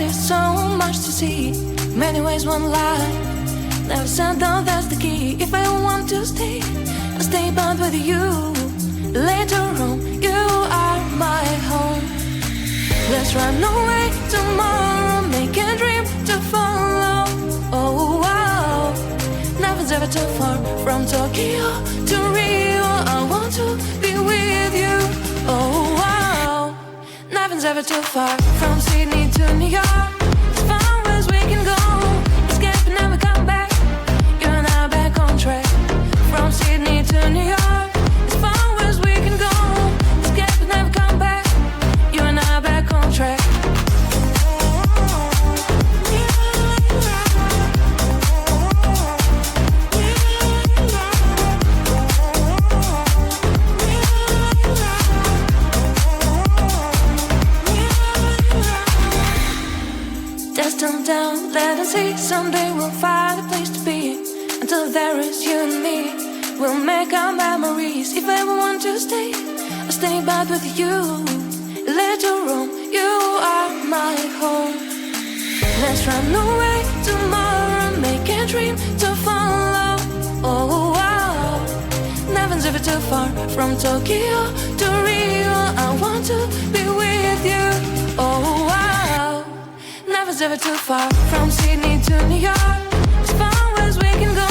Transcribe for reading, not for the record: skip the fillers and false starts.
is so much to see. Many ways, one life. Never said down, that's the key. If I want to stay, I'll stay bound with you. Later on, you are my home. Let's run away tomorrow, make a dream to follow. Oh wow, nothing's ever too far from Tokyo to Rio. I want to be with you. Oh wow, nothing's ever too far from Sydney to New York. As far as we can go, escape and never come back. You and I back on track. From Sydney to New York, as far as we can go, escape and never come back. You and I back on track. Destined down, let us see. Someday we'll find a place to be. Until there is you and me, we'll make our memories. If I ever want to stay, I'll stay back with you. Later on, you are my home. Let's run away tomorrow, make a dream to follow. Oh wow, nothing's ever too far from Tokyo to Rio. I want to be with you. Oh wow, nothing's ever too far from Sydney to New York. As far as we can go,